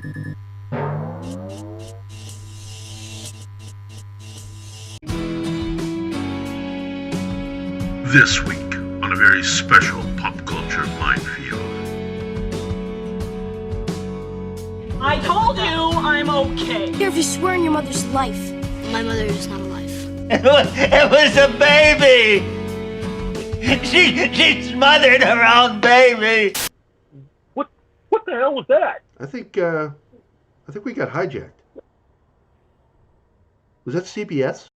This week on a very special pop culture minefield. I told you I'm okay. Here, if you swear on your mother's life. My mother is not alive. It was a baby! She smothered her own baby! What the hell was that? I think we got hijacked. Was that CBS?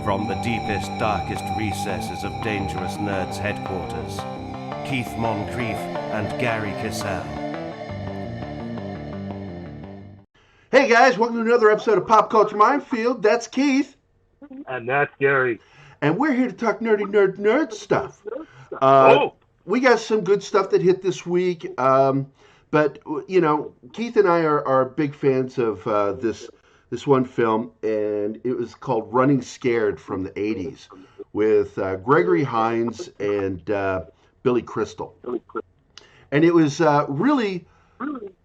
From the deepest, darkest recesses of Dangerous Nerds headquarters, Keith Moncrief and Gerry Kissell. Hey guys, welcome to another episode of Pop Culture Minefield. That's Keith. And that's Gerry. And we're here to talk nerd stuff. We got some good stuff that hit this week. But, you know, Keith and I are big fans of this one film, and it was called Running Scared from the 80s with Gregory Hines and Billy Crystal. And it was really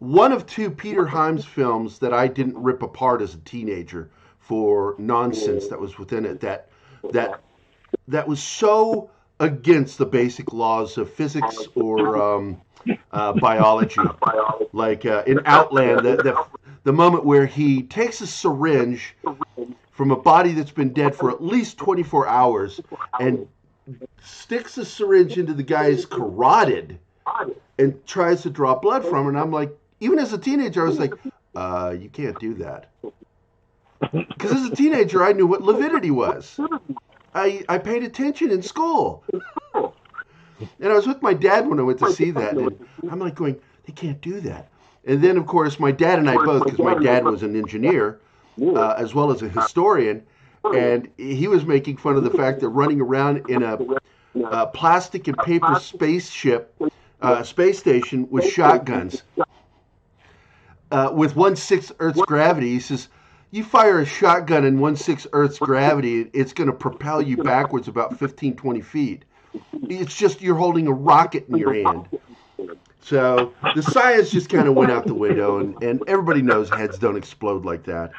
one of two Peter Hyams films that I didn't rip apart as a teenager for nonsense that was within it that was so against the basic laws of physics or biology. Like in Outland, the moment where he takes a syringe from a body that's been dead for at least 24 hours and sticks the syringe into the guy's carotid and tries to draw blood from it. And I'm like, even as a teenager, I was like, you can't do that. Because as a teenager, I knew what lividity was. I paid attention in school. And I was with my dad when I went to see that. And I'm like going, they can't do that. And then, of course, my dad and I both, because my dad was an engineer as well as a historian, and he was making fun of the fact that running around in a plastic and paper space station with shotguns with 1/6 Earth's gravity. He says, you fire a shotgun in 1/6 Earth's gravity, it's going to propel you backwards about 15, 20 feet. It's just you're holding a rocket in your hand. So the science just kind of went out the window, and everybody knows heads don't explode like that.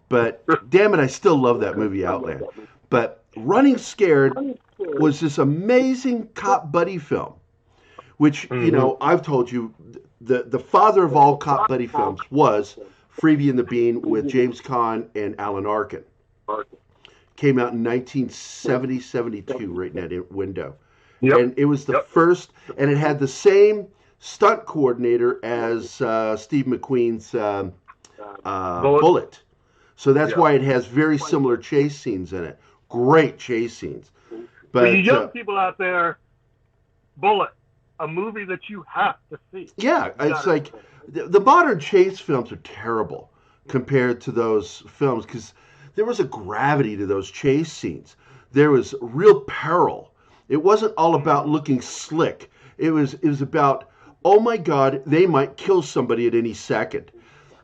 But damn it, I still love that movie Outland. But Running Scared was this amazing cop buddy film, which, you know, I've told you, the father of all cop buddy films was Freebie and the Bean with James Caan and Alan Arkin. Came out in 1970, 72, right in that window. Yep. And it was the first, and it had the same stunt coordinator as Steve McQueen's Bullet. So that's why it has very similar chase scenes in it. Great chase scenes. But for you young people out there, Bullet, a movie that you have to see. Yeah, it's like the modern chase films are terrible compared to those films because there was a gravity to those chase scenes. There was real peril. It wasn't all about looking slick. It was about, oh my God, they might kill somebody at any second.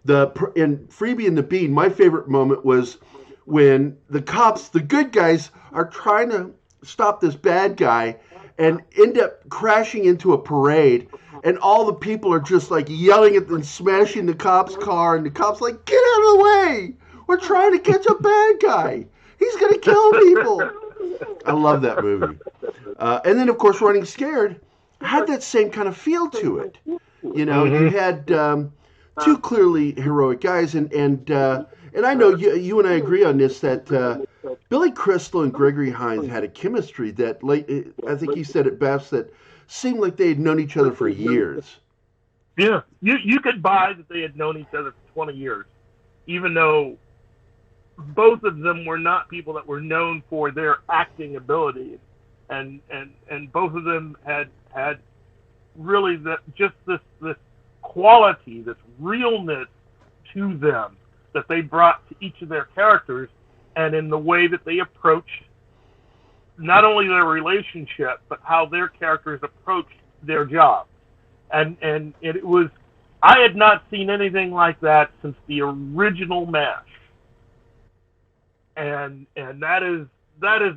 In Freebie and the Bean, my favorite moment was when the cops, the good guys, are trying to stop this bad guy and end up crashing into a parade, and all the people are just like yelling at them, smashing the cop's car, and the cop's like, get out of the way! We're trying to catch a bad guy! He's gonna kill people! I love that movie. And then, of course, Running Scared had that same kind of feel to it. You know, you had two clearly heroic guys, and I know you and I agree on this, that Billy Crystal and Gregory Hines had a chemistry that, like, I think he said it best, that seemed like they had known each other for years. Yeah, you could buy that they had known each other for 20 years, even though both of them were not people that were known for their acting ability, and both of them had really this quality, this realness to them that they brought to each of their characters, and in the way that they approached not only their relationship but how their characters approached their job, and it was I had not seen anything like that since the original MASH, and that is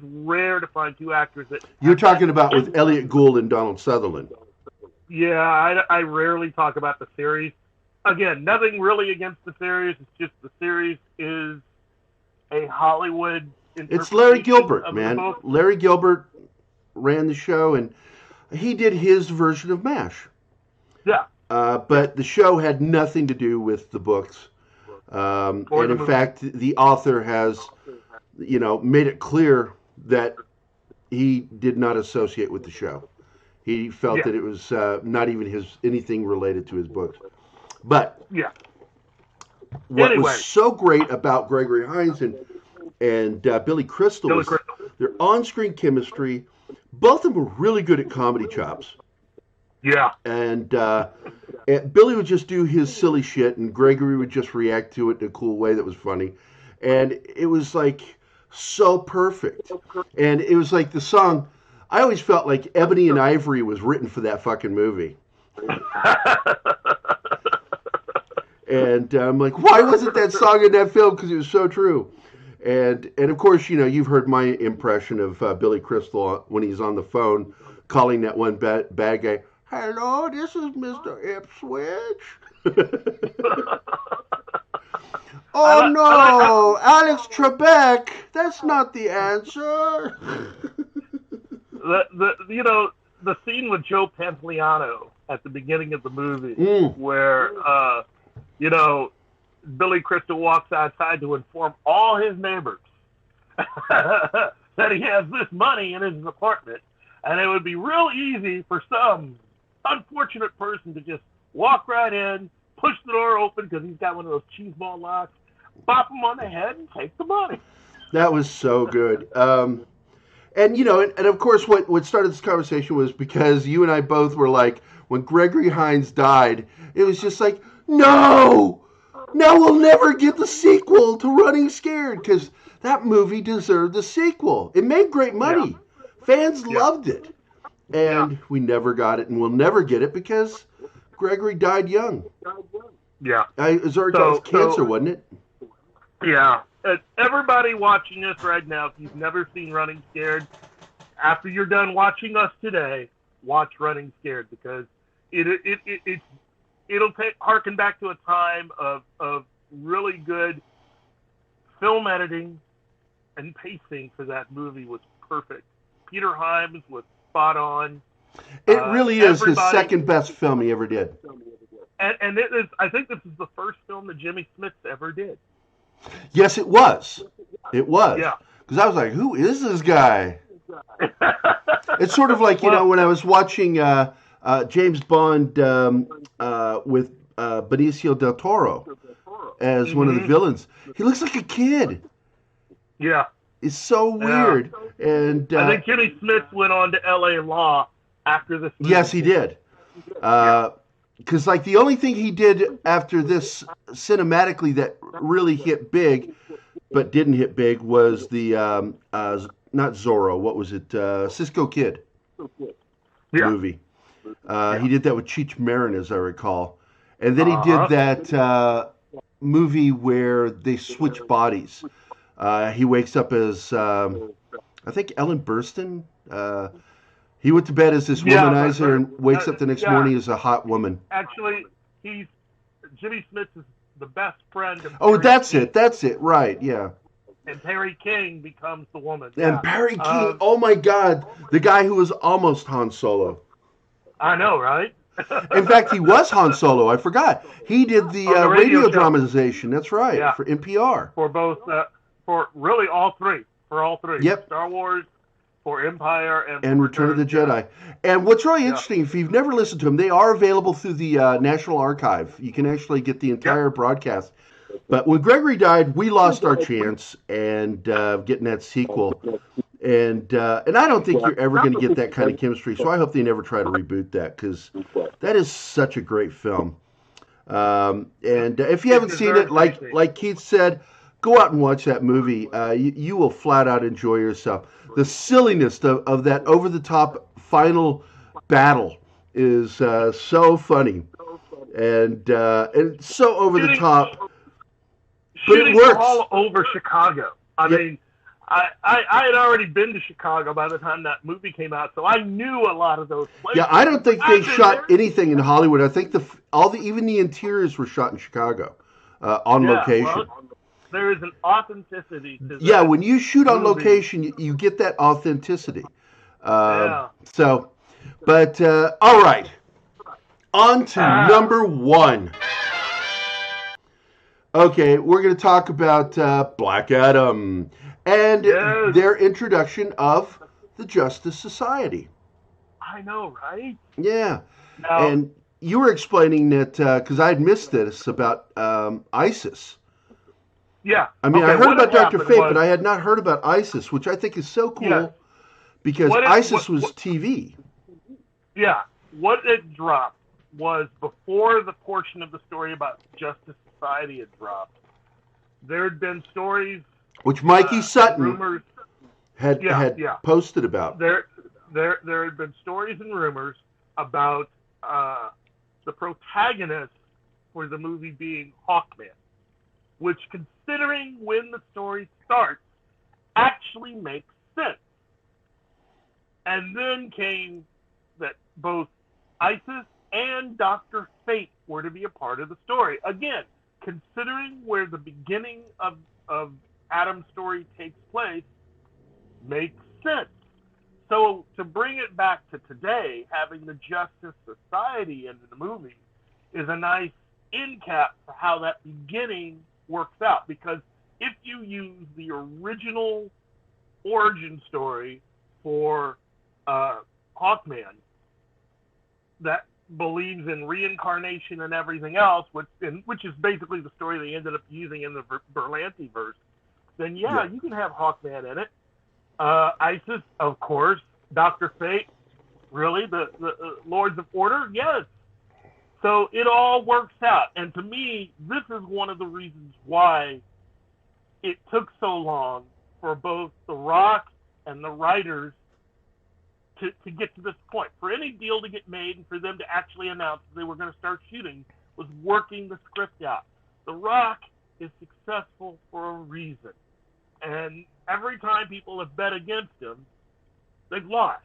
rare to find two actors that. You're talking about with Elliot Gould and Donald Sutherland. Yeah, I rarely talk about the series. Again, nothing really against the series. It's just the series is a Hollywood. It's Larry Gilbert, man. Larry Gilbert ran the show, and he did his version of MASH. Yeah. But the show had nothing to do with the books. And in fact, the author has, made it clear that he did not associate with the show. He felt that it was not even anything related to his books. But what was so great about Gregory Hines and Billy Crystal was their on-screen chemistry. Both of them were really good at comedy chops. Yeah. And Billy would just do his silly shit, and Gregory would just react to it in a cool way that was funny. And it was like so perfect. And it was like the song, I always felt like Ebony and Ivory was written for that fucking movie. And I'm like, why wasn't that song in that film? Because it was so true. And of course, you've heard my impression of Billy Crystal when he's on the phone calling that one bad guy, "Hello, this is Mr. Ipswich." Oh no, Alex Trebek, that's not the answer. The scene with Joe Pantoliano at the beginning of the movie, where Billy Crystal walks outside to inform all his neighbors that he has this money in his apartment, and it would be real easy for some unfortunate person to just walk right in, push the door open because he's got one of those cheese ball locks, bop him on the head, and take the money. That was so good. And of course, what started this conversation was because you and I both were like, when Gregory Hines died, it was just like, no, we'll never get the sequel to Running Scared, because that movie deserved a sequel. It made great money. Yeah. Fans loved it. And we never got it, and we'll never get it because Gregory died young. Yeah. It was cancer, wasn't it? Yeah. Everybody watching us right now, if you've never seen Running Scared, after you're done watching us today, watch Running Scared, because it'll harken back to a time of really good film editing, and pacing for that movie was perfect. Peter Hyams was spot on. It really is his second best film he ever did. And it is. I think this is the first film that Jimmy Smits ever did. Yes, it was. It was. Yeah. Because I was like, who is this guy? It's sort of like, when I was watching James Bond with Benicio del Toro as one of the villains. He looks like a kid. Yeah. It's so weird. And I think Jimmy Smits went on to L.A. Law after this movie. Yes, he did. Because the only thing he did after this cinematically that really hit big, but didn't hit big, was the not Zorro. What was it? Cisco Kid movie. He did that with Cheech Marin, as I recall, and then he did that movie where they switch bodies. He wakes up as I think Ellen Burstyn. He went to bed as this womanizer and wakes up the next morning as a hot woman. Actually, Jimmy Smits is the best friend of Perry King. That's it, right, yeah. And Perry King becomes the woman. And Perry King, oh my God, the guy who was almost Han Solo. I know, right? In fact, he was Han Solo, I forgot. He did the radio dramatization, that's right, for NPR. For both, for really all three. For all three. Yep. Star Wars, for Empire, and Return of the Jedi. And what's really interesting, if you've never listened to them, they are available through the National Archive. You can actually get the entire broadcast. But when Gregory died, we lost our chance and getting that sequel. And I don't think you're ever going to get that kind of chemistry, so I hope they never try to reboot that, because that is such a great film. And if you haven't seen it, like Keith said, go out and watch that movie. You will flat out enjoy yourself. The silliness of that over-the-top final battle is so funny. and it's so over the top. But Shooting it works. all over Chicago. I mean, I had already been to Chicago by the time that movie came out, so I knew a lot of those places. Yeah, I don't think they shot anything in Hollywood. I think even the interiors were shot in Chicago on location. Well, there is an authenticity to that. Yeah, when you shoot on location, you get that authenticity. So, but all right, on to number one. Okay, we're going to talk about Black Adam and their introduction of the Justice Society. I know, right? Yeah. And you were explaining that, because I had missed this, about ISIS. Yeah. I mean, I heard about Dr. Fate, but I had not heard about ISIS, which I think is so cool, because ISIS was TV. Yeah. What it dropped was before the portion of the story about Justice Society had dropped. There had been stories, which Mikey Sutton rumors, had posted about. There had been stories and rumors about the protagonist for the movie being Hawkman, which, considering when the story starts, actually makes sense. And then came that both ISIS and Dr. Fate were to be a part of the story. Again, considering where the beginning of Adam's story takes place, makes sense. So to bring it back to today, having the Justice Society in the movie is a nice end cap for how that beginning works out. Because if you use the original origin story for Hawkman, that believes in reincarnation and everything else, which is basically the story they ended up using in the Berlanti verse, then you can have Hawkman in it. ISIS, of course. Dr. Fate, really? The Lords of Order? Yes. So it all works out. And to me, this is one of the reasons why it took so long for both The Rock and the writers to get to this point. For any deal to get made and for them to actually announce they were going to start shooting was working the script out. The Rock is successful for a reason. And every time people have bet against him, they've lost.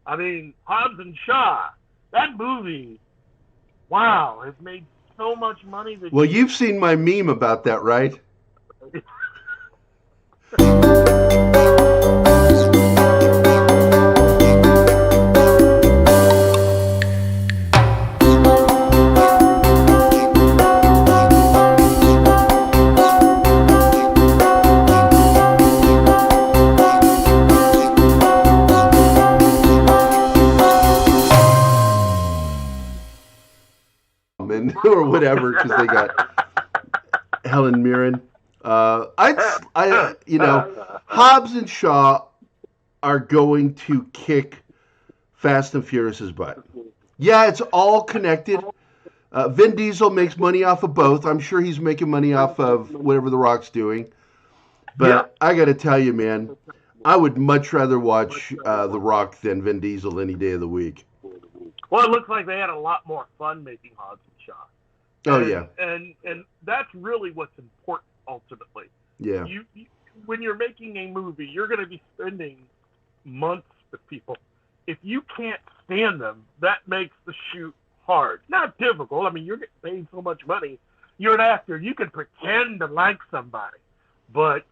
I mean, Hobbs and Shaw, that movie, wow, has made so much money. Well, you've seen my meme about that, right? Or whatever, because they got Helen Mirren. Hobbs and Shaw are going to kick Fast and Furious's butt. Yeah, it's all connected. Vin Diesel makes money off of both. I'm sure he's making money off of whatever The Rock's doing. But I got to tell you, man, I would much rather watch The Rock than Vin Diesel any day of the week. Well, it looks like they had a lot more fun making Hobbs and Shaw. And that's really what's important ultimately. Yeah. You when you're making a movie, you're going to be spending months with people. If you can't stand them, that makes the shoot hard. Not difficult. I mean, you're getting paid so much money. You're an actor. You can pretend to like somebody. But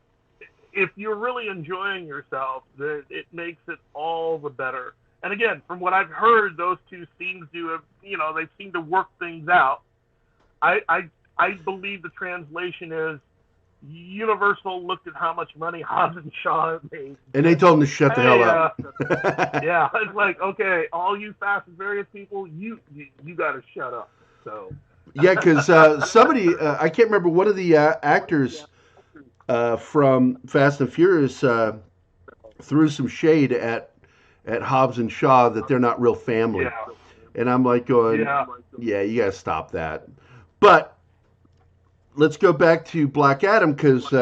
if you're really enjoying yourself, it makes it all the better. And again, from what I've heard, those two seem to have, they seem to work things out. I believe the translation is Universal looked at how much money Hobbs and Shaw made. And they told them to shut the hell up. Yeah, it's like, okay, all you Fast and Furious people, you got to shut up. So. Yeah, because somebody, I can't remember, one of the actors from Fast and Furious threw some shade at Hobbs and Shaw that they're not real family. Yeah. And I'm like going, yeah, you got to stop that. But let's go back to Black Adam, because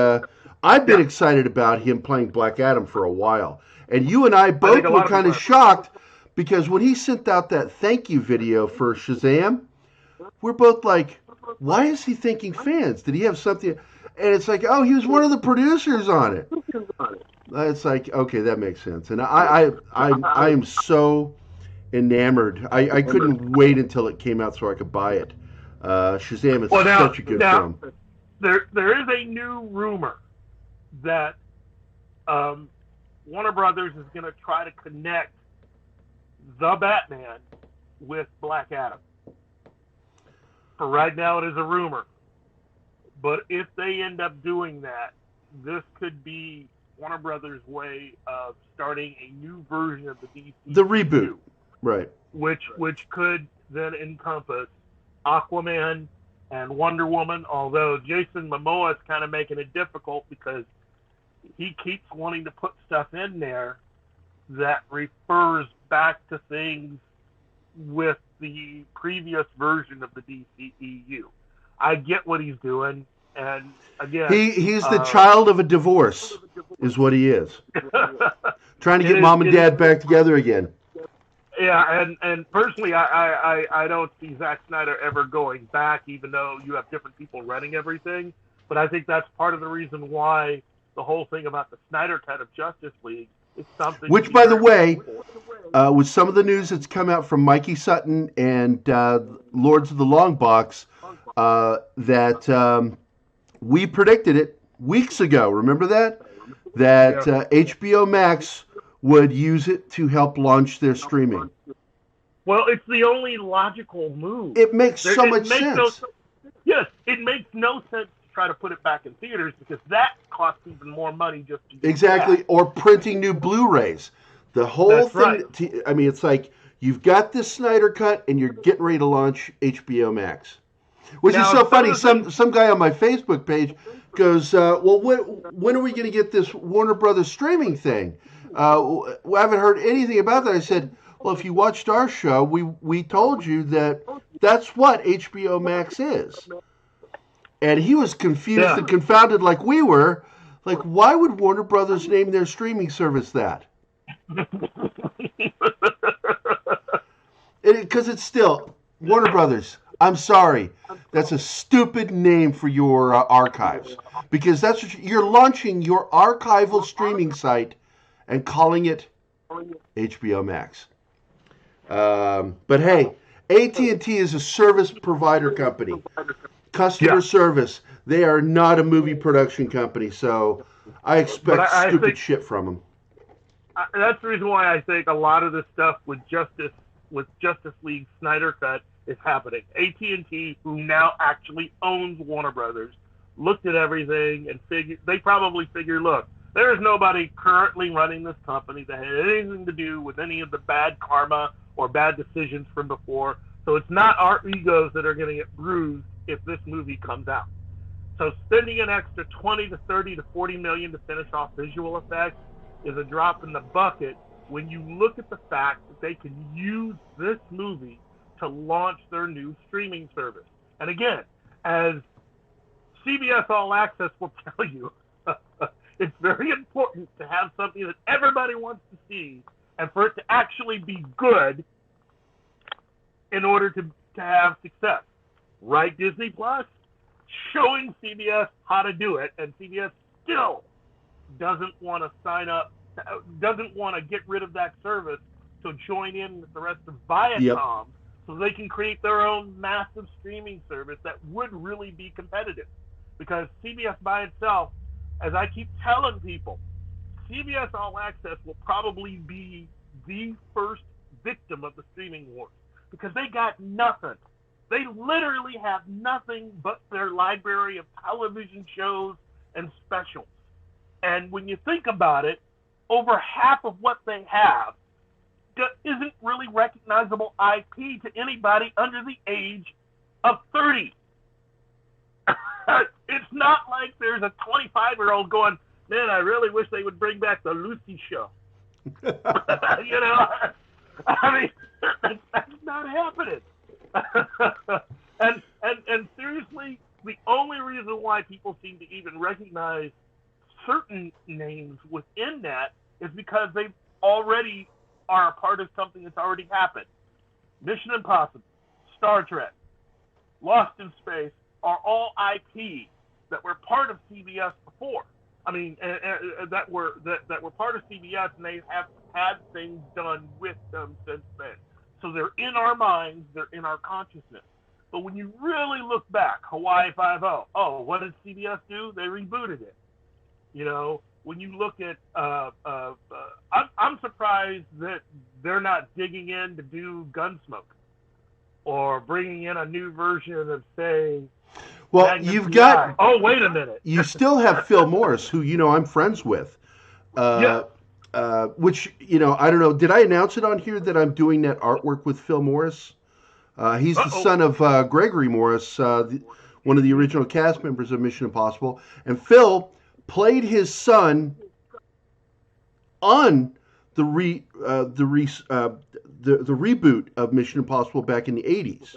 I've been excited about him playing Black Adam for a while. And you and I both were kind of shocked, because when he sent out that thank you video for Shazam, we're both like, why is he thinking fans? Did he have something? And it's like, oh, he was one of the producers on it. It's like, okay, that makes sense. And I am so enamored. I couldn't wait until it came out so I could buy it. Shazam is such a good film. There is a new rumor that Warner Brothers is going to try to connect the Batman with Black Adam. For right now, it is a rumor. But if they end up doing that, this could be Warner Brothers' way of starting a new version of the DC. The reboot, right? Which could then encompass Aquaman and Wonder Woman. Although Jason Momoa is kind of making it difficult because he keeps wanting to put stuff in there that refers back to things with the previous version of the DCEU. I get what he's doing, and again, he's the child of a divorce, is what he is. Trying to get mom and dad back together again. Yeah, and personally, I don't see Zack Snyder ever going back, even though you have different people running everything. But I think that's part of the reason why the whole thing about the Snyder Cut of Justice League is something. Which, by the way, with some of the news that's come out from Mikey Sutton and Lords of the Long Box, that we predicted it weeks ago. Remember that? That HBO Max would use it to help launch their streaming. Well, it's the only logical move. It makes so much sense. Yes, it makes no sense to try to put it back in theaters because that costs even more money just to do exactly, that. Or printing new Blu-rays. The whole That's thing. right. I mean, it's like you've got this Snyder Cut and you're getting ready to launch HBO Max, which is so funny. Some guy on my Facebook page goes, "Well, when are we going to get this Warner Brothers streaming thing? I haven't heard anything about that." I said, "Well, if you watched our show, we told you that that's what HBO Max is." And he was confused and confounded like we were. Like, why would Warner Brothers name their streaming service that? Because it's still Warner Brothers. I'm sorry. That's a stupid name for your archives. Because that's what you're launching your archival streaming site and calling it HBO Max. But hey, AT&T is a service provider company. Customer service. They are not a movie production company, so I expect stupid shit from them. That's the reason why I think a lot of this stuff with Justice League Snyder Cut is happening. AT&T, who now actually owns Warner Brothers, looked at everything and they probably figured, look, there is nobody currently running this company that had anything to do with any of the bad karma or bad decisions from before. So it's not our egos that are going to get bruised if this movie comes out. So spending an extra 20 to 30 to 40 million to finish off visual effects is a drop in the bucket when you look at the fact that they can use this movie to launch their new streaming service. And again, as CBS All Access will tell you, it's very important to have something that everybody wants to see and for it to actually be good in order to have success. Right, Disney Plus? Showing CBS how to do it, and CBS still doesn't want to sign up, doesn't want to get rid of that service to join in with the rest of Viacom so they can create their own massive streaming service that would really be competitive. Because CBS by itself, as I keep telling people, CBS All Access will probably be the first victim of the streaming wars because they got nothing. They literally have nothing but their library of television shows and specials. And when you think about it, over half of what they have isn't really recognizable IP to anybody under the age of 30. It's not like there's a 25-year-old going, man, I really wish they would bring back the Lucy show. You know, I mean, that's not happening. and seriously, the only reason why people seem to even recognize certain names within that is because they already are a part of something that's already happened. Mission Impossible, Star Trek, Lost in Space are all IP that were part of CBS before. I mean, that were part of CBS, and they have had things done with them since then. So they're in our minds, they're in our consciousness. But when you really look back, Hawaii Five-0, oh, what did CBS do? They rebooted it. You know, when you look at, I'm surprised that they're not digging in to do Gunsmoke or bringing in a new version of, say, well, Magnum you've PI. got. Oh, wait a minute. You still have Phil Morris, who I'm friends with. Which I don't know. Did I announce it on here that I'm doing that artwork with Phil Morris? He's the son of Gregory Morris, one of the original cast members of Mission Impossible, and Phil played his son on the reboot of Mission Impossible back in the 80s.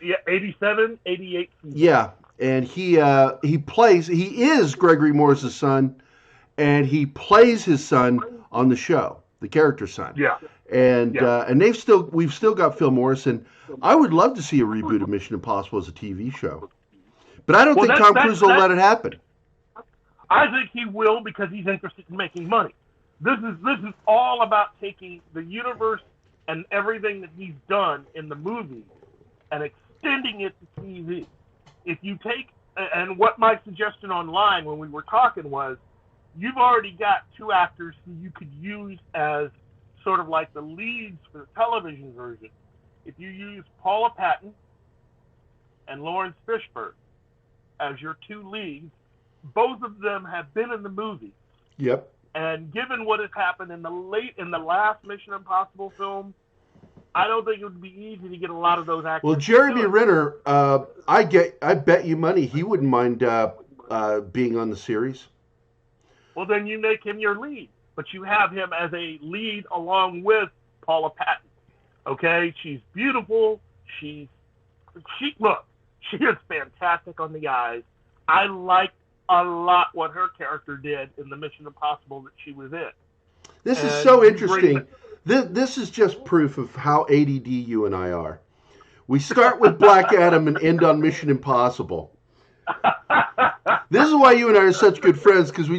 Yeah, 87, 88. Yeah, and he is Gregory Morris' son, and he plays his son on the show, the character son. Yeah. And we've still got Phil Morris, and I would love to see a reboot of Mission Impossible as a TV show. But I don't think Tom Cruise will let it happen. I think he will, because he's interested in making money. This is all about taking the universe and everything that he's done in the movies and extending it to TV. If you take, and what my suggestion online when we were talking was, you've already got two actors who you could use as sort of like the leads for the television version. If you use Paula Patton and Lawrence Fishburne as your two leads, both of them have been in the movie. Yep. And given what has happened in the last Mission Impossible film, I don't think it would be easy to get a lot of those actors. Well, Jeremy Renner, I bet you money he wouldn't mind being on the series. Well, then you make him your lead, but you have him as a lead along with Paula Patton. Okay, she's beautiful. She is fantastic on the eyes. I liked a lot what her character did in the Mission Impossible that she was in. This is so interesting. This is just proof of how ADD you and I are. We start with Black Adam and end on Mission Impossible. This is why you and I are such good friends, because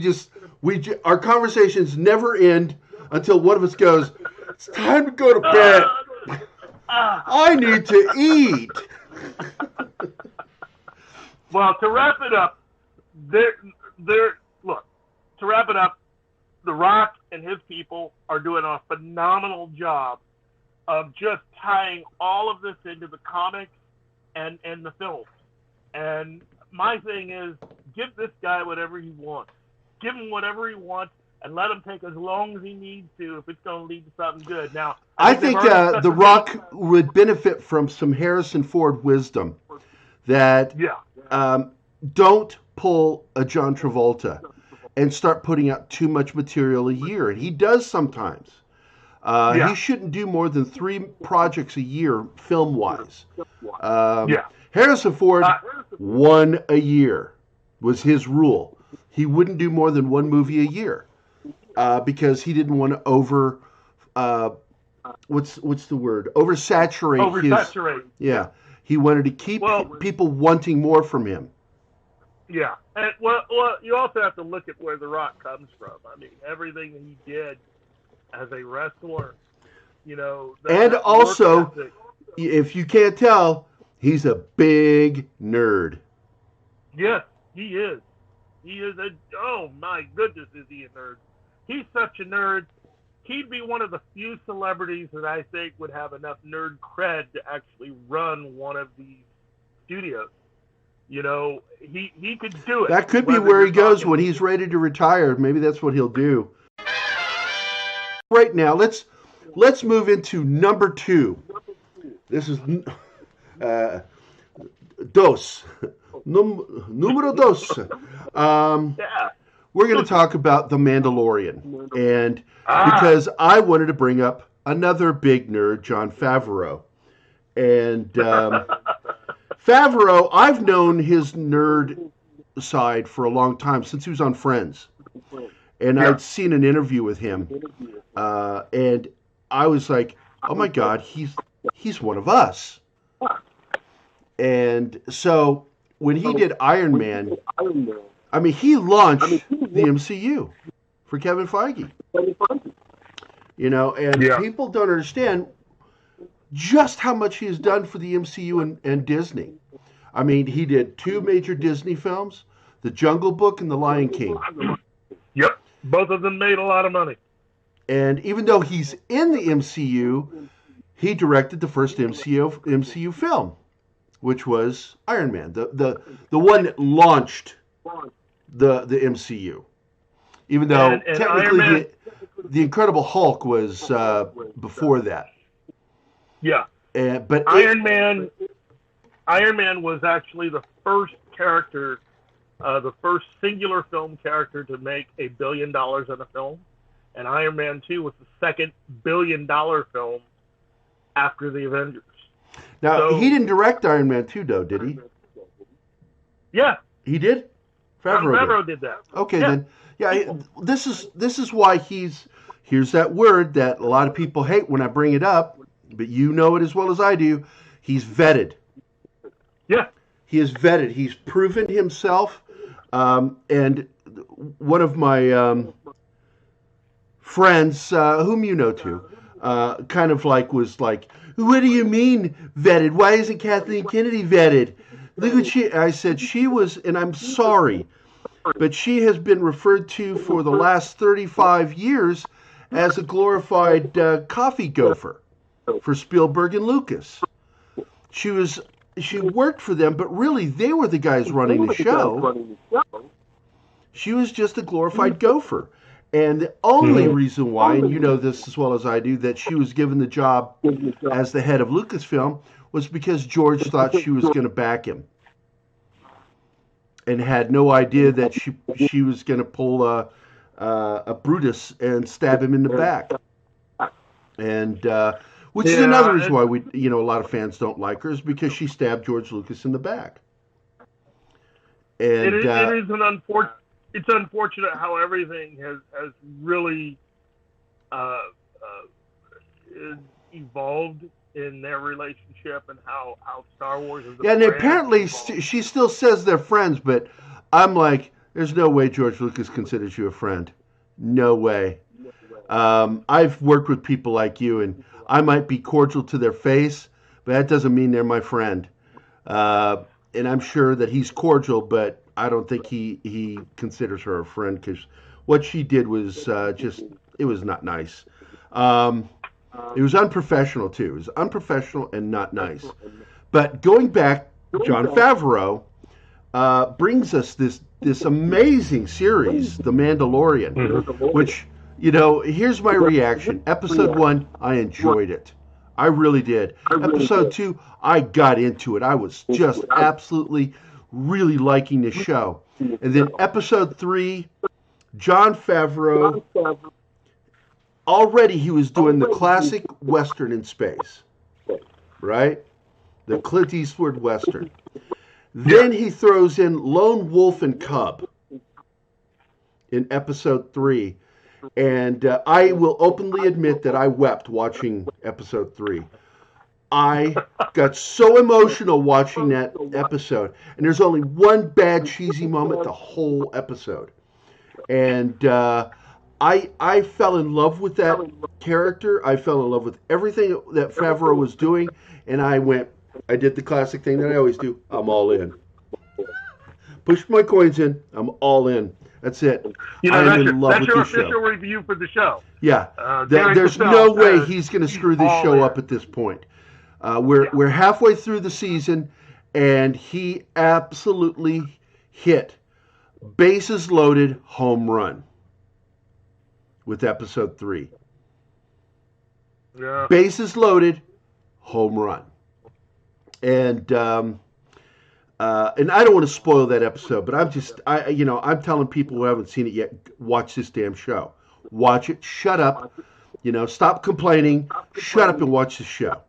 our conversations never end until one of us goes, "It's time to go to bed. I need to eat." Well, to wrap it up, The Rock and his people are doing a phenomenal job of just tying all of this into the comics and the films. And my thing is, give this guy whatever he wants. Give him whatever he wants, and let him take as long as he needs to if it's going to lead to something good. Now, I think The Rock would benefit from some Harrison Ford wisdom that don't pull a John Travolta and start putting out too much material a year. And he does sometimes. He shouldn't do more than 3 projects a year, film-wise. Harrison Ford, 1 a year was his rule. He wouldn't do more than 1 movie a year because he didn't want to what's the word? Oversaturate. He wanted to keep people wanting more from him. Yeah, and well, you also have to look at where The Rock comes from. I mean, everything that he did as a wrestler, and also, if you can't tell, he's a big nerd. Yes, he is. He is oh my goodness, is he a nerd? He's such a nerd. He'd be one of the few celebrities that I think would have enough nerd cred to actually run one of these studios. He could do it. That could be where he goes when he's ready to retire. Maybe that's what he'll do. Right now, let's move into number 2. This is dos. Número dos. We're going to talk about The Mandalorian. And because I wanted to bring up another big nerd, Jon Favreau. And Favreau, I've known his nerd side for a long time, since he was on Friends. And I'd seen an interview with him. And I was like, oh my God, he's one of us. And so when he did Iron Man, I mean, he launched the MCU for Kevin Feige. You know, and people don't understand just how much he has done for the MCU and Disney. I mean, he did 2 major Disney films, The Jungle Book and The Lion King. Yep, both of them made a lot of money. And even though he's in the MCU, he directed the first MCU film, which was Iron Man, the one that launched the MCU. Even though and technically the Incredible Hulk was before that. Yeah. But Iron Man was actually the first character, the first singular film character to make $1 billion in a film. And Iron Man 2 was the second $1 billion film after the Avengers. Now, he didn't direct Iron Man 2, though, did he? Yeah. He did? Favreau did that. Okay, then. Yeah, this is why here's that word that a lot of people hate when I bring it up, but you know it as well as I do. He's vetted. Yeah. He is vetted. He's proven himself. And one of my friends, whom you know too, kind of was like, what do you mean vetted? Why isn't Kathleen Kennedy vetted? Look what I said, she was, and I'm sorry, but she has been referred to for the last 35 years as a glorified coffee gopher for Spielberg and Lucas. She worked for them, but really they were the guys running the show. She was just a glorified gopher. And the only reason why, and you know this as well as I do, that she was given the job as the head of Lucasfilm was because George thought she was going to back him. And had no idea that she was going to pull a Brutus and stab him in the back. And which is another reason why a lot of fans don't like her, is because she stabbed George Lucas in the back. And it's unfortunate how everything has really evolved in their relationship and how Star Wars is. And apparently she still says they're friends, but I'm like, there's no way George Lucas considers you a friend. No way. I've worked with people like you, and I might be cordial to their face, but that doesn't mean they're my friend. And I'm sure that he's cordial, but I don't think he considers her a friend, because what she did was it was not nice. It was unprofessional, too. It was unprofessional and not nice. But going back, Jon Favreau brings us this amazing series, The Mandalorian, which, here's my reaction. Episode 1, I enjoyed it. I really did. Episode 2, I got into it. I was just absolutely really liking the show. And then episode 3, Jon Favreau, already he was doing the classic Western in space, right? The Clint Eastwood Western. Then he throws in Lone Wolf and Cub in episode 3. And I will openly admit that I wept watching episode 3. I got so emotional watching that episode. And there's only one bad cheesy moment the whole episode. And I fell in love with that character. I fell in love with everything that Favreau was doing. And I did the classic thing that I always do. I'm all in. Push my coins in. I'm all in. That's it. I'm in love with this show. That's your official review for the show. Yeah. There's no way he's going to screw this show up at this point. We're halfway through the season, and he absolutely hit bases loaded home run with episode 3. Yeah. Bases loaded home run. And I don't want to spoil that episode, but I'm telling people who haven't seen it yet, watch this damn show. Watch it. Shut up. Stop complaining. Shut up and watch the show.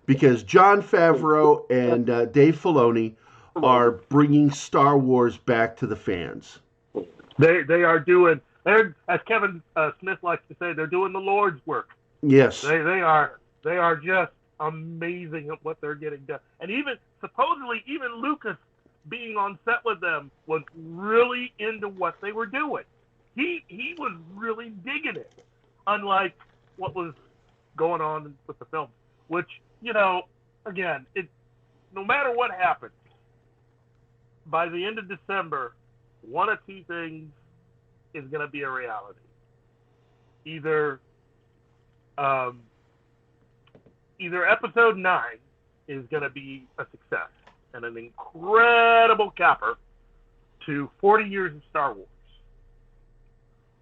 Because Jon Favreau and Dave Filoni are bringing Star Wars back to the fans. They are doing, as Kevin Smith likes to say, they're doing the Lord's work. Yes. They are just amazing at what they're getting done. And supposedly even Lucas being on set with them was really into what they were doing. He was really digging it, unlike what was going on with the film, which, again, no matter what happens, by the end of December, one of two things is going to be a reality. Either episode 9 is going to be a success and an incredible capper to 40 years of Star Wars,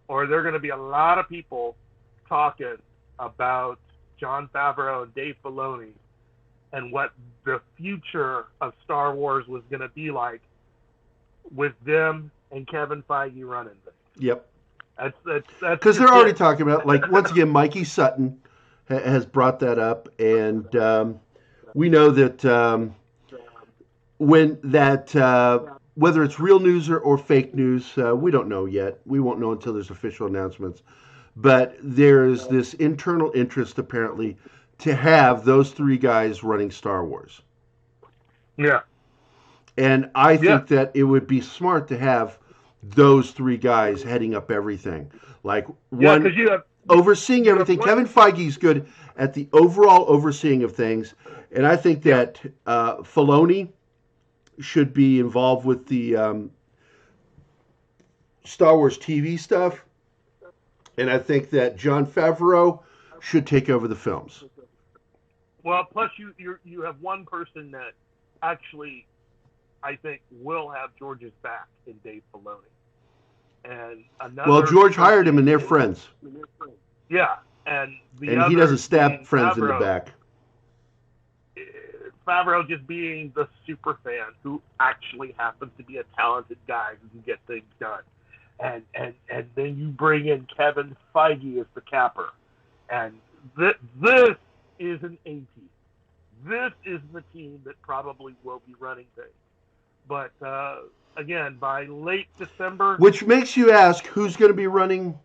or there are going to be a lot of people talking about Jon Favreau and Dave Filoni and what the future of Star Wars was going to be like with them and Kevin Feige running things. Yep. That's because they're already talking about, like, once again, Mikey Sutton has brought that up, and we know that when that whether it's real news or fake news, we don't know yet. We won't know until there's official announcements. But there is this internal interest, apparently, to have those three guys running Star Wars. Yeah. And I think that it would be smart to have those three guys heading up everything. Like, one overseeing everything. Kevin Feige's good at the overall overseeing of things. And I think that Filoni should be involved with the Star Wars TV stuff. And I think that Jon Favreau should take over the films. Well, plus you have one person that actually, I think, will have George's back in Dave Filoni. And George hired him and they're friends. Yeah. And he doesn't stab friends in the back. Favreau just being the super fan who actually happens to be a talented guy who can get things done. And then you bring in Kevin Feige as the capper. And this is an A-team. This is the team that probably will be running things. But, again, by late December... Which makes you ask, who's going to be running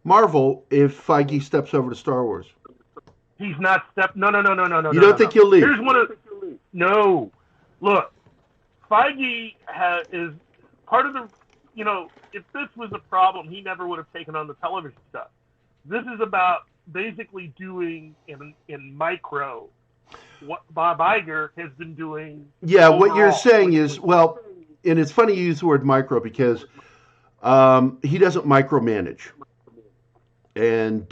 Marvel if Feige steps over to Star Wars? He's not No. You don't think he'll leave? Here's one of... No. Look, Feige is part of the... if this was a problem, he never would have taken on the television stuff. This is about basically doing in micro what Bob Iger has been doing. Yeah, overall. What you're saying is, well, and it's funny you use the word micro because he doesn't micromanage. And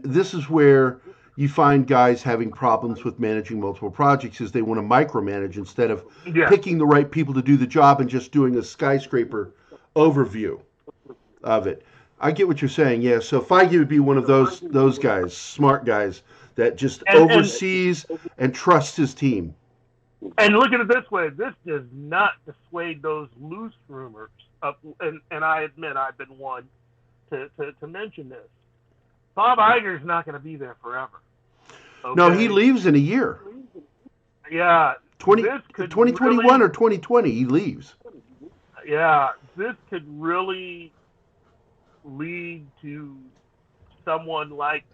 this is where you find guys having problems with managing multiple projects is they want to micromanage instead of picking the right people to do the job and just doing a skyscraper overview of it. I get what you're saying, yeah. So Feige would be one of those guys, smart guys, that just oversees and trusts his team. And look at it this way, this does not dissuade those loose rumors and I admit I've been one to mention this. Bob Iger's not going to be there forever. Okay? No, he leaves in a year. Yeah. 2021 really, or 2020, he leaves. Yeah, this could really lead to someone like,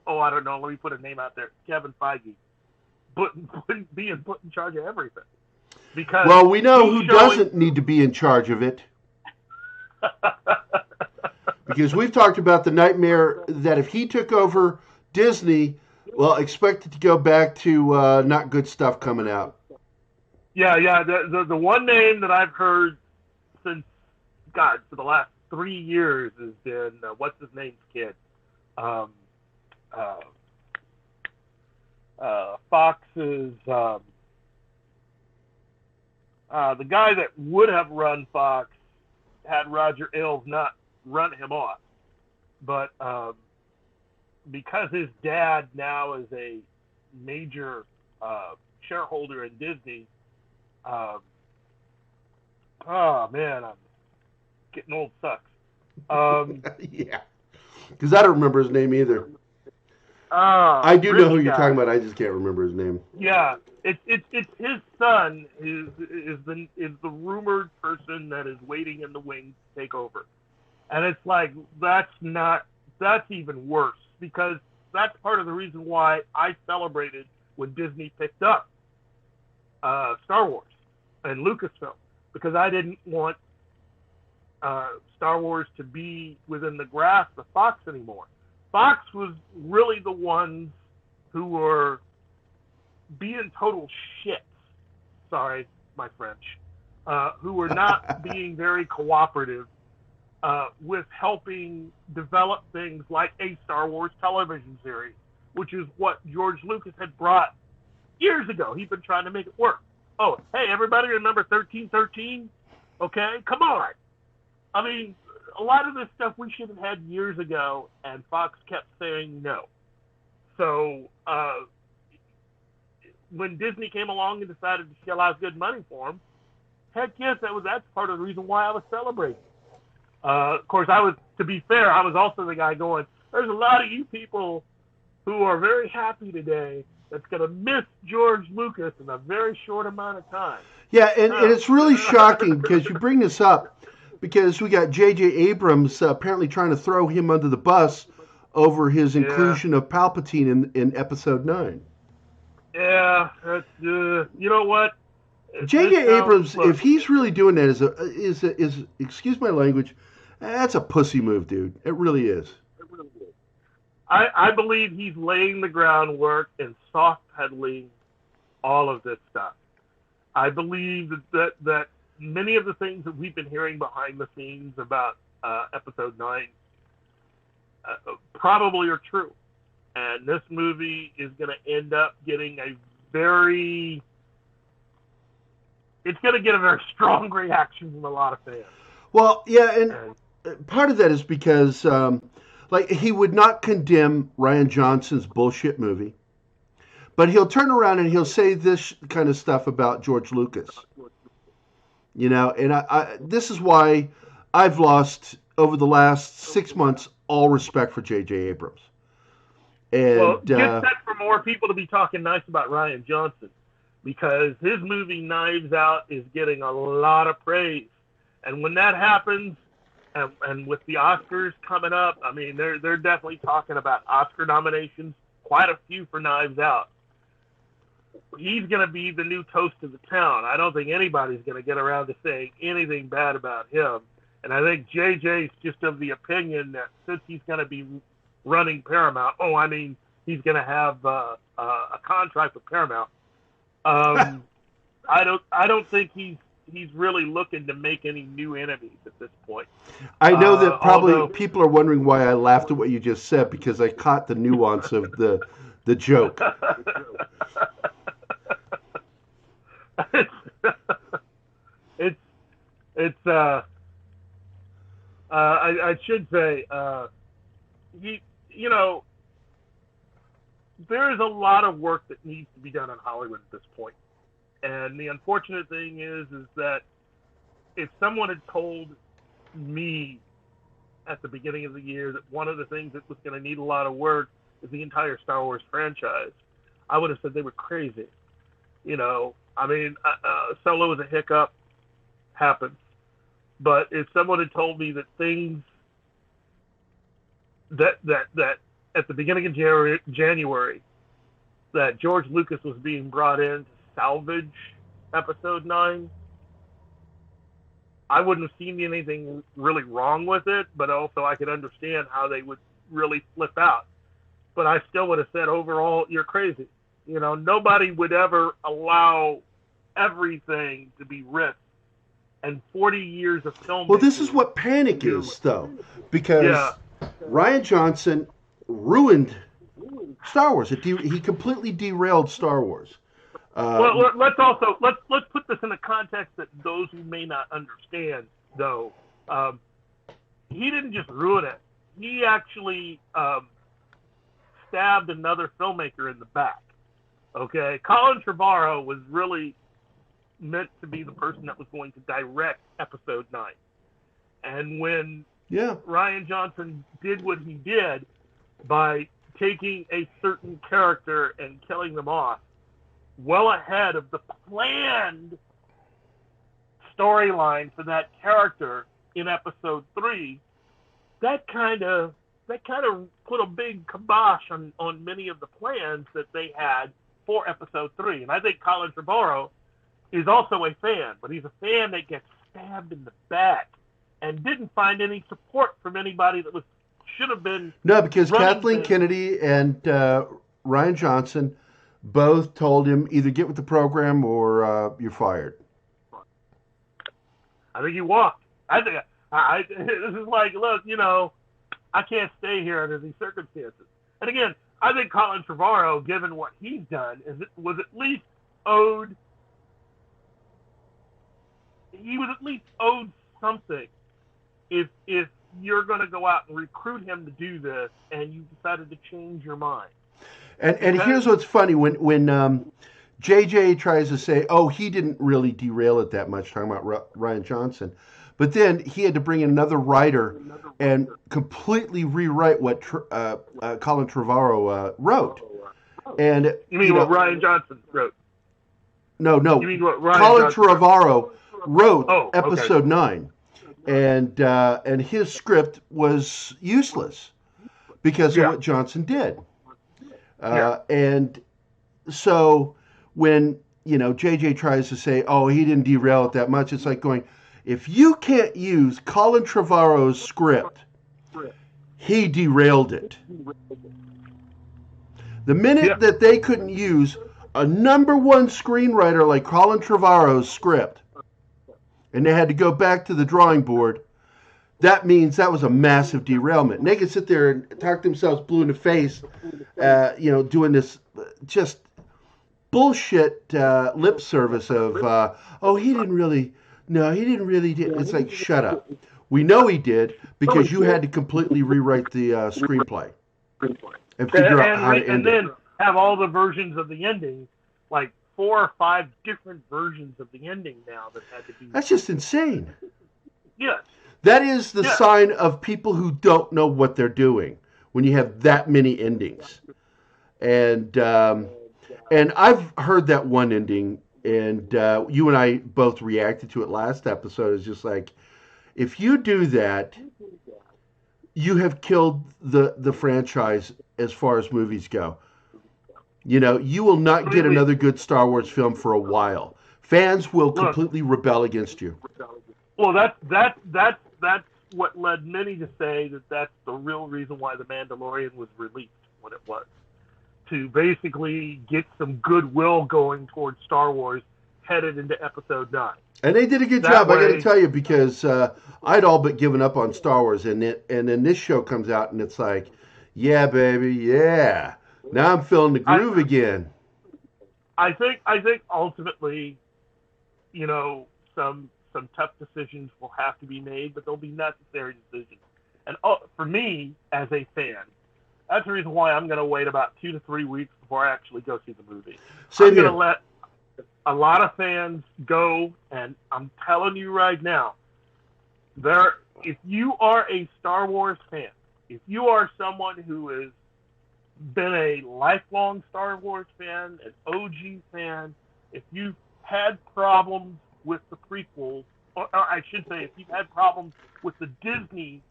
I don't know, let me put a name out there, Kevin Feige, being put in charge of everything. Because we know who doesn't need to be in charge of it. Because we've talked about the nightmare that if he took over Disney, expect it to go back to not good stuff coming out. Yeah. The one name that I've heard since, for the last 3 years has been, what's his name's kid? Fox's, the guy that would have run Fox had Roger Ailes not run him off. But because his dad now is a major shareholder in Disney, man, I'm getting old sucks. Yeah, because I don't remember his name either. I do know who you're talking about. I just can't remember his name. Yeah, it's his son is the rumored person that is waiting in the wings to take over, and it's like that's even worse because that's part of the reason why I celebrated when Disney picked up Star Wars and Lucasfilm, because I didn't want Star Wars to be within the grasp of Fox anymore. Fox was really the ones who were being total shits. Sorry, my French. Who were not being very cooperative with helping develop things like a Star Wars television series, which is what George Lucas had brought years ago. He'd been trying to make it work. Oh, hey, everybody remember 1313? Okay, come on. I mean, a lot of this stuff we should have had years ago, and Fox kept saying no. So when Disney came along and decided to shell out good money for him, heck yes, that's part of the reason why I was celebrating. Of course, to be fair, I was also the guy going, there's a lot of you people who are very happy today that's going to miss George Lucas in a very short amount of time. Yeah, and it's really shocking because you bring this up because we got JJ Abrams apparently trying to throw him under the bus over his inclusion of Palpatine in Episode 9. Yeah, you know what? JJ Abrams, if he's really doing that, is excuse my language, that's a pussy move, dude. It really is. I believe he's laying the groundwork and soft pedaling all of this stuff. I believe that many of the things that we've been hearing behind the scenes about Episode 9 probably are true. And this movie is going to end up getting a very strong reaction from a lot of fans. Well, yeah, and part of that is because, he would not condemn Rian Johnson's bullshit movie, but he'll turn around and he'll say this kind of stuff about George Lucas. You know, and I this is why I've lost, over the last 6 months, all respect for J.J. Abrams. And, get set for more people to be talking nice about Rian Johnson, because his movie Knives Out is getting a lot of praise. And when that happens, and with the Oscars coming up, I mean, they're definitely talking about Oscar nominations, quite a few for Knives Out. He's going to be the new toast of the town. I don't think anybody's going to get around to saying anything bad about him. And I think JJ's just of the opinion that since he's going to be running Paramount, he's going to have a contract with Paramount. I don't think he's really looking to make any new enemies at this point. I know that probably people are wondering why I laughed at what you just said, because I caught the nuance of the joke. I should say, there is a lot of work that needs to be done in Hollywood at this point. And the unfortunate thing is that if someone had told me at the beginning of the year that one of the things that was going to need a lot of work is the entire Star Wars franchise, I would have said they were crazy. Solo was a hiccup, happens. But if someone had told me that things that at the beginning of January, that George Lucas was being brought in to salvage Episode 9, I wouldn't have seen anything really wrong with it, but also I could understand how they would really flip out. But I still would have said, overall, you're crazy. Nobody would ever allow everything to be risked. And 40 years of filmmaking. Well, this is what panic is, though, because Rian Johnson ruined Star Wars. He completely derailed Star Wars. Let's put this in a context that those who may not understand, though. He didn't just ruin it. He actually stabbed another filmmaker in the back. Okay, Colin Trevorrow was really meant to be the person that was going to direct Episode 9. And when Rian Johnson did what he did by taking a certain character and killing them off well ahead of the planned storyline for that character in Episode 3, that kind of put a big kibosh on many of the plans that they had before Episode 3. And I think Colin Trevorrow is also a fan, but he's a fan that gets stabbed in the back and didn't find any support from anybody that should have been. No, because Kathleen things. Kennedy and Ryan Johnson both told him either get with the program or you're fired. I think he walked. I think this is like, look, I can't stay here under these circumstances. And again, I think Colin Trevorrow, given what he's done, was at least owed. He was at least owed something. If you're going to go out and recruit him to do this, and you decided to change your mind. And here's what's funny when JJ tries to say, oh, he didn't really derail it that much, talking about Ryan Johnson. But then he had to bring in another writer and completely rewrite what Colin Trevorrow wrote. And you mean what Ryan Johnson wrote? No. You mean what Ryan Colin Johnson Trevorrow wrote okay. Episode 9, and his script was useless because of what Johnson did. And so when JJ tries to say, oh, he didn't derail it that much, it's like going, if you can't use Colin Trevorrow's script, he derailed it. The minute that they couldn't use a number one screenwriter like Colin Trevorrow's script, and they had to go back to the drawing board, that means that was a massive derailment. And they could sit there and talk themselves blue in the face, doing this just bullshit lip service of, oh, he didn't really do. It's like, shut up. We know he did because you had to completely rewrite the screenplay and figure out how to end it. And then have all the versions of the ending, like 4 or 5 different versions of the ending now that had to be. That's just insane. Yeah. That is the sign of people who don't know what they're doing when you have that many endings. And I've heard that one ending, and you and I both reacted to it last episode. It's just like, if you do that, you have killed the franchise as far as movies go. You will not get another good Star Wars film for a while. Fans will completely rebel against you. Well, that's what led many to say that that's the real reason why The Mandalorian was released when it was. To basically get some goodwill going towards Star Wars headed into Episode 9. And they did a good job, I got to tell you, because I'd all but given up on Star Wars, and then this show comes out, and it's like, yeah, baby, yeah. Now I'm feeling the groove again. I think ultimately, some tough decisions will have to be made, but they'll be necessary decisions. And for me, as a fan, that's the reason why I'm going to wait about 2 to 3 weeks before I actually go see the movie. I'm going to let a lot of fans go, and I'm telling you right now, if you are a Star Wars fan, if you are someone who has been a lifelong Star Wars fan, an OG fan, if you've had problems with the prequels, or I should say, if you've had problems with the Disney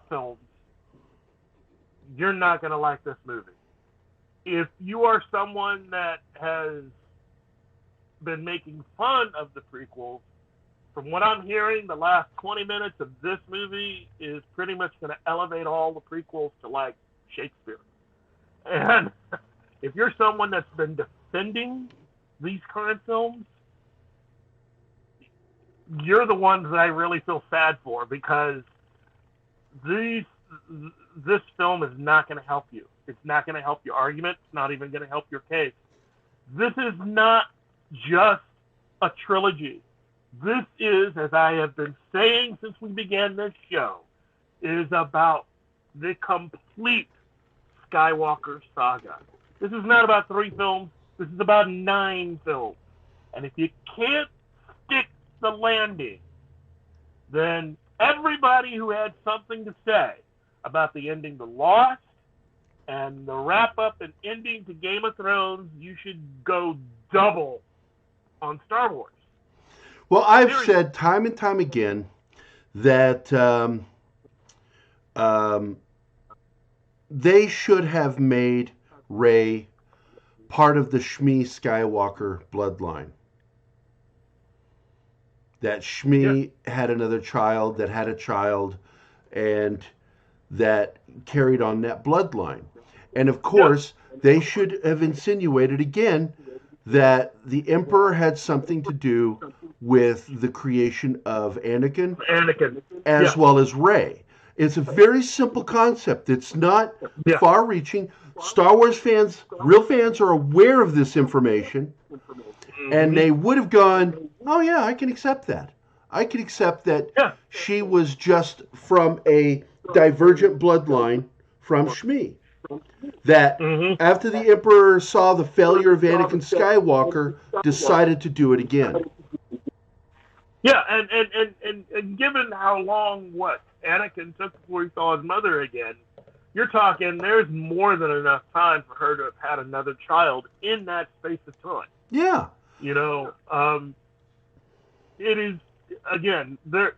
films, you're not going to like this movie. If you are someone that has been making fun of the prequels, from what I'm hearing, the last 20 minutes of this movie is pretty much going to elevate all the prequels to like Shakespeare. And if you're someone that's been defending these current films, you're the ones that I really feel sad for, because this film is not going to help you. It's not going to help your argument. It's not even going to help your case. This is not just a trilogy. This is, as I have been saying since we began this show, is about the complete Skywalker saga. This is not about 3 films. This is about 9 films. And if you can't stick the landing, then everybody who had something to say about the ending to Lost and the wrap-up and ending to Game of Thrones, you should go double on Star Wars. Well, I've said time and time again that they should have made Rey part of the Shmi Skywalker bloodline. That Shmi had another child that had a child, and that carried on that bloodline. And of course, they should have insinuated again that the Emperor had something to do with the creation of Anakin as well as Rey. It's a very simple concept. It's not far-reaching. Star Wars fans, real fans, are aware of this information, and they would have gone, oh yeah, I can accept that. I can accept that she was just from a divergent bloodline from Shmi. That after the Emperor saw the failure of Anakin Skywalker, decided to do it again. Yeah, and given how long Anakin took before he saw his mother again, you're talking there's more than enough time for her to have had another child in that space of time. Yeah. You know, it is, again, this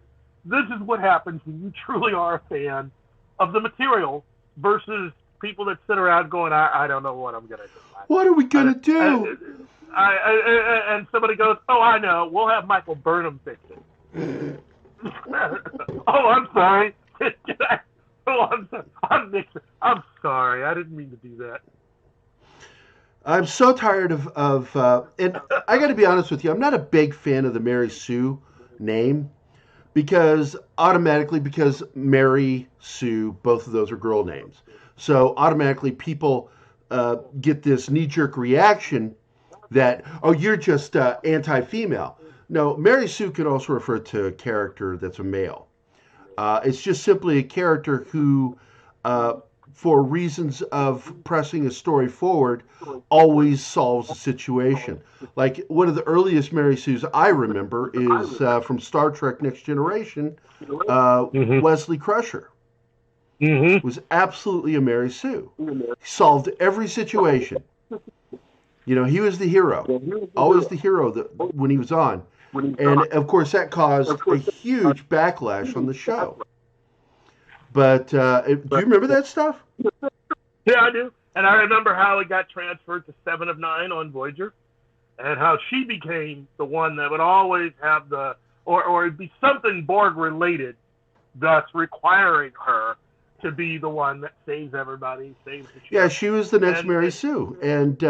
is what happens when you truly are a fan of the material versus people that sit around going, I don't know what I'm going to do. What are we going to do? And somebody goes, oh, I know. We'll have Michael Burnham fix it. Oh, I'm sorry. I'm sorry. I didn't mean to do that. I'm so tired of and I got to be honest with you, I'm not a big fan of the Mary Sue name because Mary Sue, both of those are girl names. So automatically people get this knee-jerk reaction that, oh, you're just anti-female. No, Mary Sue can also refer to a character that's a male. It's just simply a character who, for reasons of pressing a story forward, always solves a situation. Like one of the earliest Mary Sues I remember is from Star Trek Next Generation, Wesley Crusher. Was absolutely a Mary Sue. He solved every situation. You know, he was the hero. Always the hero when he was on. And, of course, that caused a huge backlash on the show. But do you remember that stuff? Yeah, I do. And I remember how it got transferred to 7 of 9 on Voyager, and how she became the one that would always have or it'd be something Borg-related, thus requiring her to be the one that saves everybody, saves the show. Yeah, she was the next Mary Sue. And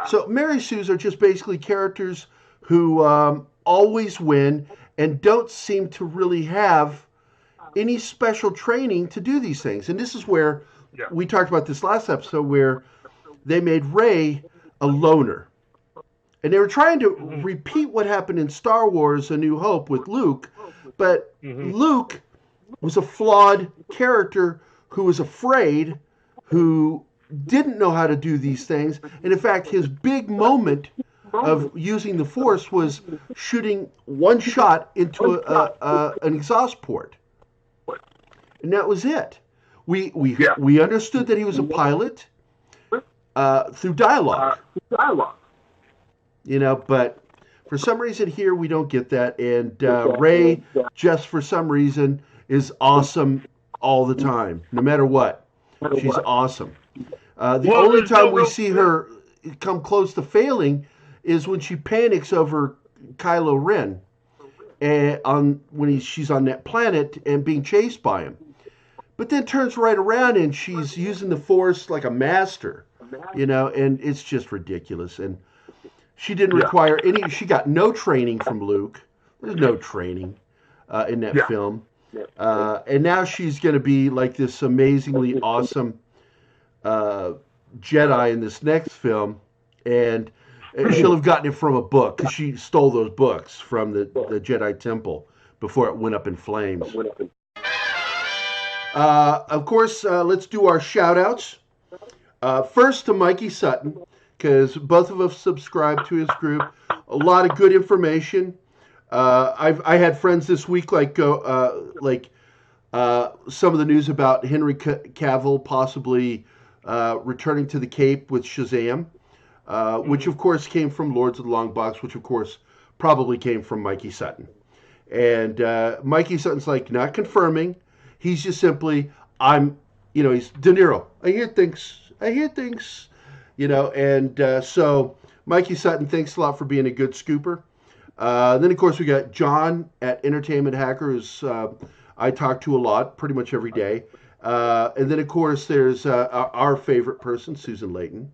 so Mary Sues are just basically characters who always win and don't seem to really have any special training to do these things. And this is where we talked about this last episode, where they made Rey a loner. And they were trying to repeat what happened in Star Wars A New Hope with Luke, but Luke was a flawed character who was afraid, who didn't know how to do these things. And in fact, his big moment of using the Force was shooting one shot into an exhaust port. And that was it. We understood that he was a pilot through dialogue. You know, but for some reason here we don't get that. And Rey, just for some reason, is awesome all the time, no matter what. She's awesome. The only time we see her come close to failing is when she panics over Kylo Ren, and she's on that planet and being chased by him. But then turns right around and she's using the Force like a master, you know, and it's just ridiculous. And she didn't require any. She got no training from Luke. There's no training in that film. And now she's going to be like this amazingly awesome Jedi in this next film, and she'll have gotten it from a book because she stole those books from the Jedi Temple before it went up in flames. Of course, let's do our shout-outs. First to Mikey Sutton, because both of us subscribe to his group. A lot of good information. I had friends this week some of the news about Henry Cavill possibly returning to the Cape with Shazam, which of course came from Lords of the Long Box, which of course probably came from Mikey Sutton. And Mikey Sutton's like not confirming. He's just simply, he's De Niro. I hear things. And so Mikey Sutton, thanks a lot for being a good scooper. Then, of course, we got John at Entertainment Hacker, who's I talk to a lot, pretty much every day. And then, of course, there's our favorite person, Susan Layton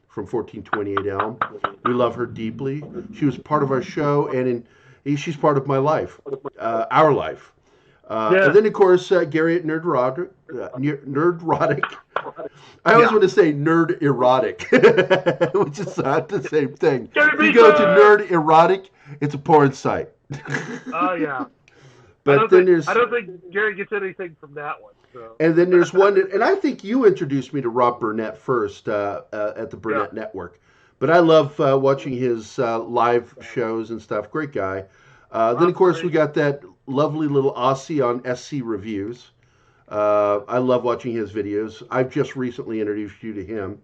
from 1428 Elm. We love her deeply. She was part of our show, and she's part of my life, our life. And then, of course, Gerry at Nerdrotic. I always want to say nerd erotic, which is not the same thing. If you go to nerd erotic, it's a porn site. Oh, yeah. But I don't think Gerry gets anything from that one. So. And then there's one, and I think you introduced me to Rob Burnett first at the Burnett Network. But I love watching his live shows and stuff. Great guy. Then, of course, we got that lovely little Aussie on SC Reviews. I love watching his videos. I've just recently introduced you to him.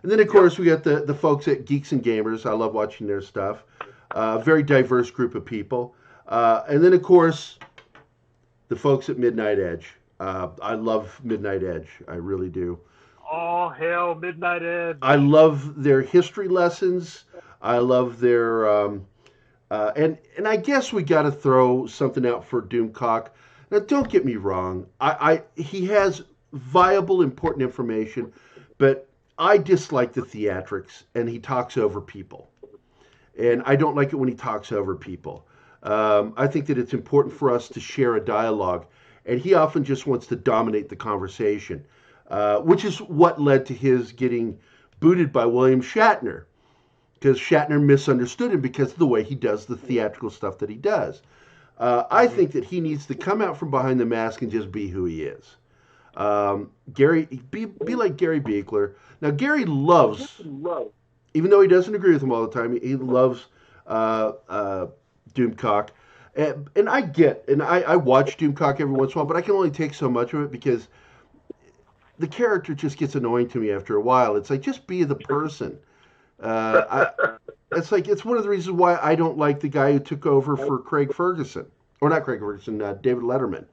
And then, of course, we got the folks at Geeks and Gamers. I love watching their stuff. Very diverse group of people. And then, of course, the folks at Midnight Edge. I love Midnight Edge. I really do. Oh, hell, Midnight Edge. I love their history lessons. I love their... and I guess we got to throw something out for Doomcock. Now, don't get me wrong. He has viable, important information, but I dislike the theatrics, and he talks over people. And I don't like it when he talks over people. I think that it's important for us to share a dialogue, and he often just wants to dominate the conversation, which is what led to his getting booted by William Shatner, because Shatner misunderstood him because of the way he does the theatrical stuff that he does. I think that he needs to come out from behind the mask and just be who he is. Gary, be like Gary Beekler. Now, Gary loves, even though he doesn't agree with him all the time, he loves Doomcock. And I watch Doomcock every once in a while, but I can only take so much of it because the character just gets annoying to me after a while. It's like, just be the person. It's one of the reasons why I don't like the guy who took over for Craig Ferguson, or not Craig Ferguson, David Letterman,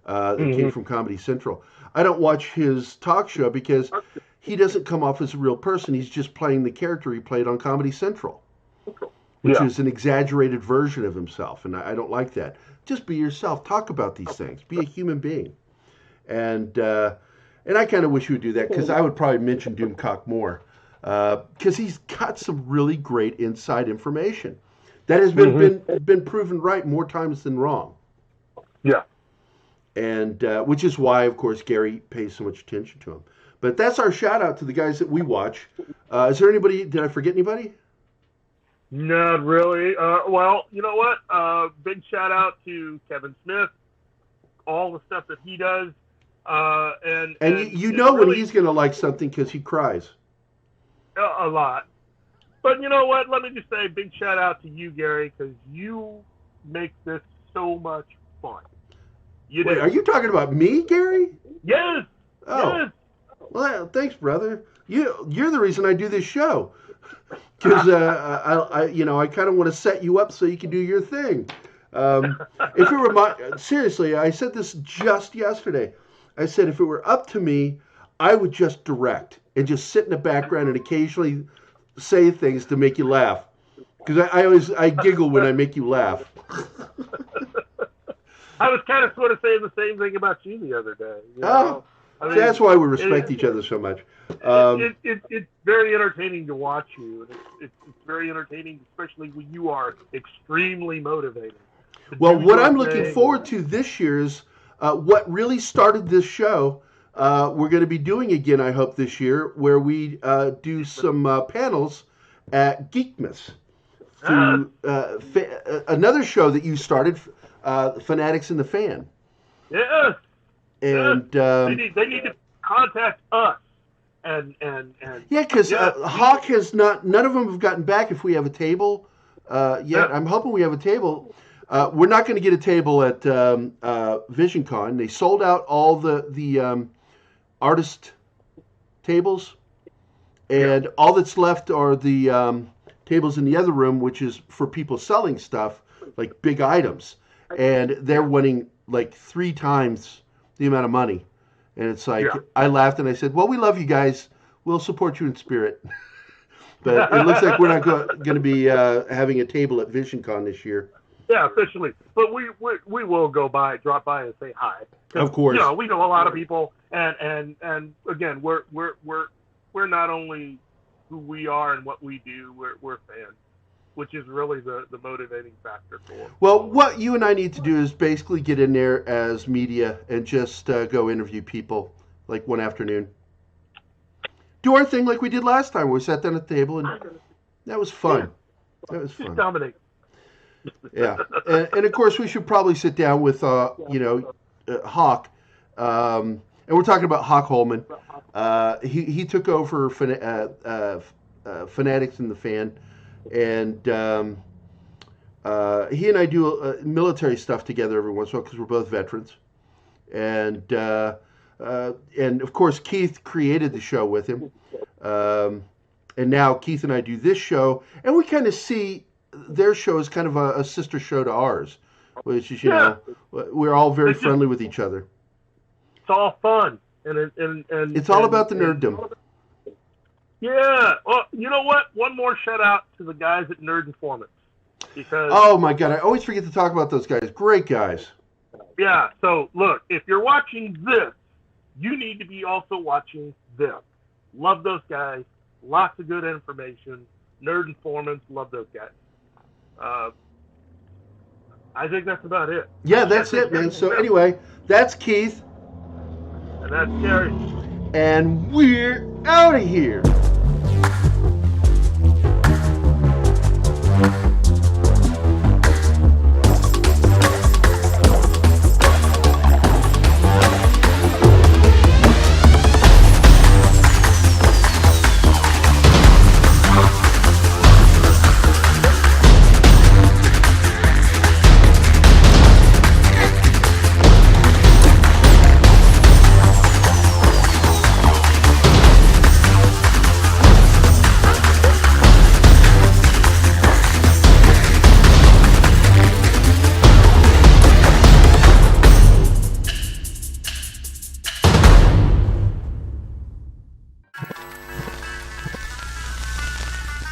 that came from Comedy Central. I don't watch his talk show because he doesn't come off as a real person. He's just playing the character he played on Comedy Central, which is an exaggerated version of himself, and I don't like that. Just be yourself. Talk about these things. Be a human being. And I kind of wish he would do that, because I would probably mention Doomcock more. Because he's got some really great inside information that has been proven right more times than wrong. Yeah. And which is why, of course, Gary pays so much attention to him. But that's our shout out to the guys that we watch. Is there anybody? Did I forget anybody? Not really. Well, you know what? Big shout out to Kevin Smith, all the stuff that he does. And you know really, when he's going to like something because he cries. A lot. But you know what? Let me just say a big shout out to you, Gary, because you make this so much fun. Wait, are you talking about me, Gary? Yes. Oh. Yes. Well, thanks, brother. You're the reason I do this show. Because I kind of want to set you up so you can do your thing. If it were seriously, I said this just yesterday. I said if it were up to me, I would just direct and just sit in the background and occasionally say things to make you laugh. Because I giggle when I make you laugh. I was kind of sort of saying the same thing about you the other day. I mean, that's why we respect each other so much. It's very entertaining to watch you. It's very entertaining, especially when you are extremely motivated. Well, what I'm looking forward to this year is what really started this show. We're going to be doing again, I hope, this year, where we do some panels at Geekmas. Through another show that you started, Fanatics and the Fan. Yes. And they need to contact us. And yeah, because Hawk has not. None of them have gotten back. If we have a table yet, yeah. I'm hoping we have a table. We're not going to get a table at VisionCon. They sold out all the artist tables, and all that's left are the tables in the other room, which is for people selling stuff like big items, and they're winning like 3 times the amount of money. And it's like, I laughed and I said, well, we love you guys. We'll support you in spirit. But it looks like we're not going to be having a table at VisionCon this year. Yeah, officially. But we will drop by and say hi. Of course. We know a lot of people, and again, we're not only who we are and what we do, we're fans, which is really the motivating factor for us. Well, what you and I need to do is basically get in there as media and just go interview people like one afternoon. Do our thing like we did last time. We sat down at the table, and that was fun. That was fun. Just dominate. Yeah, and of course we should probably sit down with Hawk, and we're talking about Hawk Holman. He took over Fanatics in the Fan, and he and I do military stuff together every once in a while because we're both veterans, and of course Keith created the show with him, and now Keith and I do this show, and we kind of see their show is kind of a sister show to ours, which is, we're all very friendly with each other. It's all fun. And it's all about the nerddom. Yeah. Well, you know what? One more shout out to the guys at Nerd Informants. Because, oh, my God. I always forget to talk about those guys. Great guys. Yeah. So, look, if you're watching this, you need to be also watching them. Love those guys. Lots of good information. Nerd Informants. Love those guys. I think that's about it. Yeah, that's it, man. So anyway, that's Keith. And that's Gerry. And we're out of here.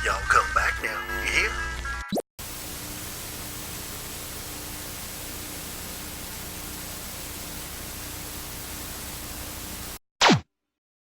Y'all come back now, you hear?